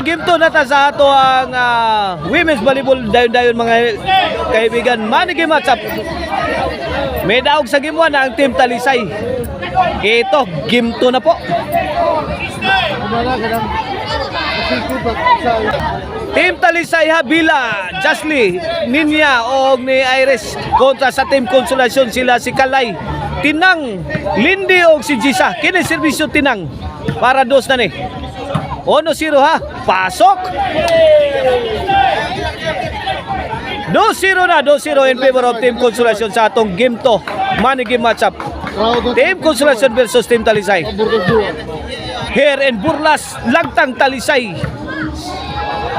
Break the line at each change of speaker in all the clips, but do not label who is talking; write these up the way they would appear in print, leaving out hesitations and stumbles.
Game 2 na ta sa ato ang women's volleyball dayon-dayon mga kaibigan. Manigi matchup. May daog sa game 1 ang Team Talisay. Ito, game 2 na po. Team Talisay Habila, Jasly, Ninya o ni Iris kontra sa Team Consolacion sila si Kalay, Tinang, Lindy o si Jisa. Kini serbisyo Tinang para dos na ni. 1-0 ha. Pasok. 2-0 na. 2-0 in favor of Team Consolacion sa atong game 2. Money game matchup. Team Consolacion versus Team Talisay. Here in Burlas, Lagtang, Talisay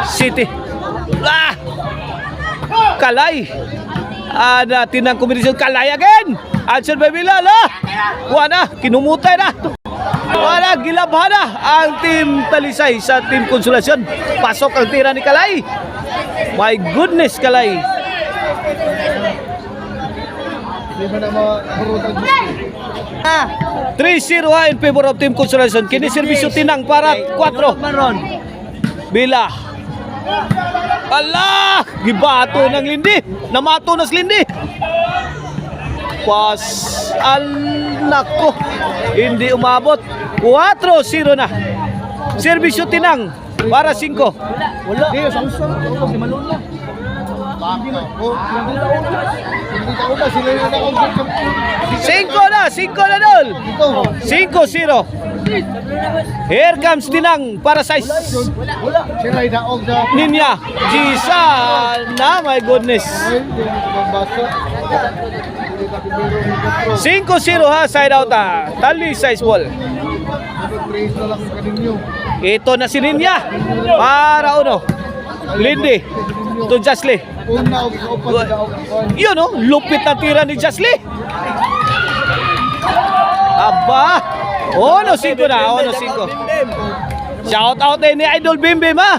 City. Kalay. Tinang kombinasyon. Kalay again. Answer by Bilal. Wala. Kinumutay na. Wala, gilabhan na ang Team Talisay sa Team Consolacion. Pasok ang tira ni Kalay. My goodness, Kalay. 3-0 in favor of Team Consolacion. Kini serbisyo Tinang para 4. Bila. Allah! Gibato ng Lindy. Namato na si Lindy. Pas nako, hindi umabot. 4-0 na. Serbisyo Tinang para 5. Wala. Si Maluna. 5 na dol. 5-0. Here comes Tinang para 6. Ninya, Jisa na, my goodness. 5-0 ha, side out ha. Talisay ball. Ito na si Ninya para Lindy to Jasly. Yun lupit na tira ni Jasly. Aba, 1-5 na, 1-5. Shout out ni Idol Bimbim ha.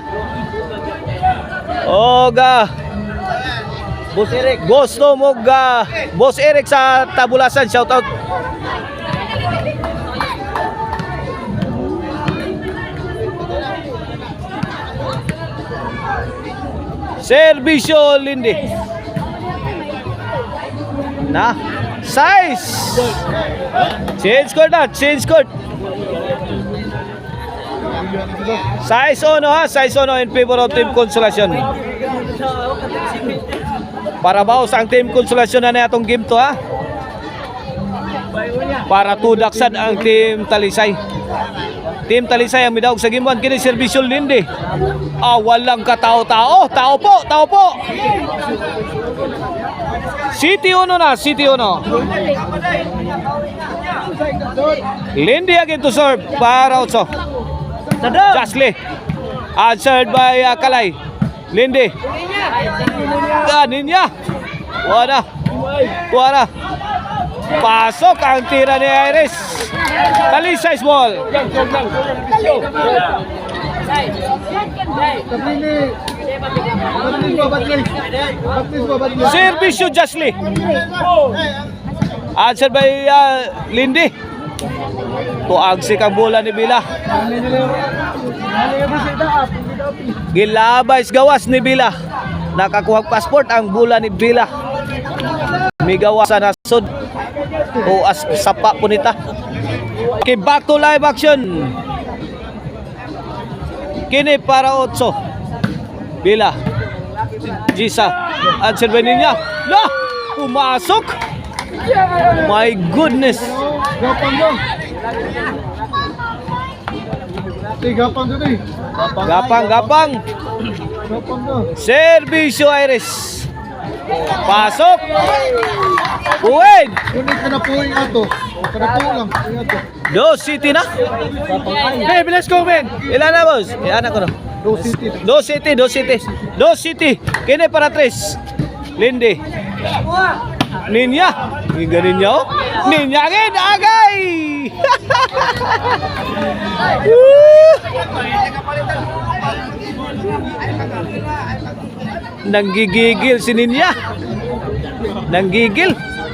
Oga Boss Eric. Gusto mo Boss Eric sa Tabulasan, shout out. Serbisyo Lindy. Na size. Change court na, change court. Size ha, size in favor of Team Consolacion. Para baos ang Team Consolacion na atong game to ha. Para tudaksan ang Team Talisay. Team Talisay ang midawag sa game 1. Kini serbisyo Lindy. Walang katao-tao. Tao po. City 1 na, City 1. Lindy again to serve para 8. Jasly. Answered by Kalay. Lindy. Ninya. Wala. Pasok ang tira ni Iris. Talisay ball. Serbisyo Jasly. Answer by Lindy. Tuagsik ang bola ni Bila. Gilabay gawas ni Bila. Nakakuha passport ang bola ni Bila. Migawas sa nasod. O sapa po nita. Okay, back to live action. Kini para 8. Bila. Jisa. Answer by Ninya. Pumasok. My goodness. Gapang. Serbisyo Iris. Pasok. Uwin. Do City na. Hey, bilas ko men. Ilan na boss? Ilan na ko no? Do City. Kini para 3. Lindy. Ninya. Ganin niya Ninya agay. Nanggigigil si Ninya.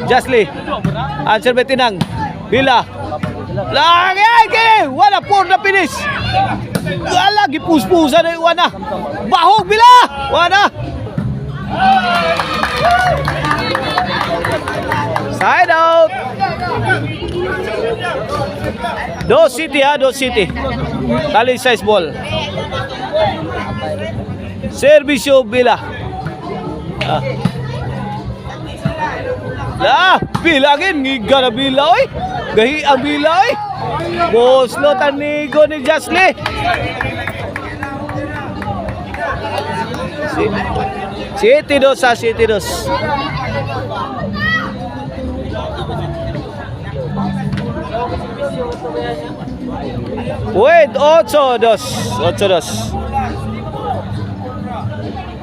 Jasly. Answer by Tinang. Bila. Langay kini. Wala por na finish. Wala, gipuspusan na yung wana. Bahog bila! Wana! Side out! Do City ha, Do City. Tali size ball. Servisyo bila. Bilangin, ngiga na bila oy. Gahi ang bila oy. Boslo tanigo ni Jasly. City dos sa City dos. Wait, 8-2. 8-2.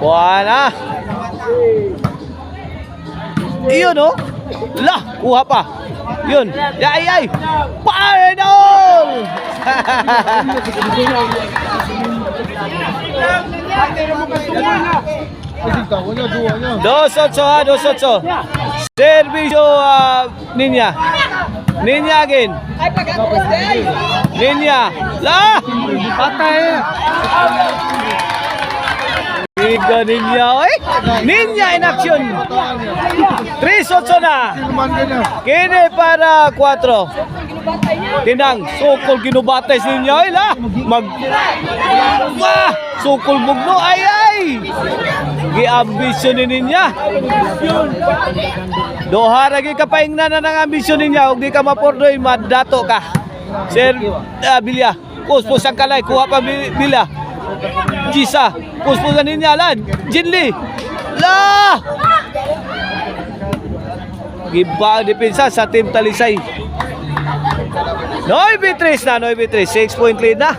Buwana. Iyon oh. Lah, kuha pa. Yun. Ay. Final! Dos ocho. Servisyo Ninya. Ninya again. Ninya. Lah! Patay. Liga Ninya, oy. Ninya in action. 3-8 na. Kini para 4. Tinang, sukol ginubatay si Ninya, oy la. Sukol bugno, ay. Gi-ambisyon ni Ninya. Doha lagi kapaingnan na ng ambisyon niya. Huwag di ka mapordoy, madato ka. Sir Bilya, puspos ang kalay, kuha pa Bilya. Gisa, puspusan niya lan. Jinli, la! Giba ang depensa sa Team Talisay. 9-3 na, 6 point lead na.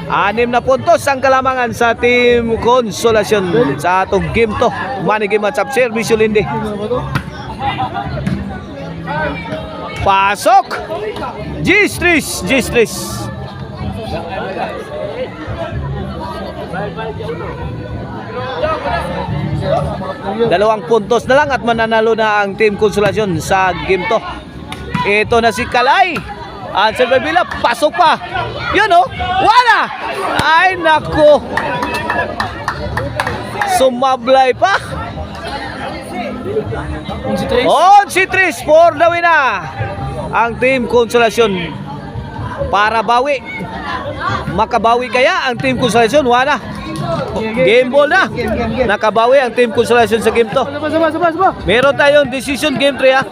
6 na puntos ang kalamangan sa Team Consolacion sa atong game to. Money game match up, Servisyo Lindi. Pasok! G-Street. Dalawang puntos na lang at mananalo na ang Team Consolacion sa game to. Ito na si Kalay. Answer by Bila, pasok pa. Yun oh, wala. Ay nako. Sumablay pa. 11-3 for the win na ang Team Consolacion. Para bawi. Makabawi kaya ang Team Consolacion? Wala. Game ball na. Nakabawi ang Team Consolacion sa game to. Meron tayong decision game 3 ha.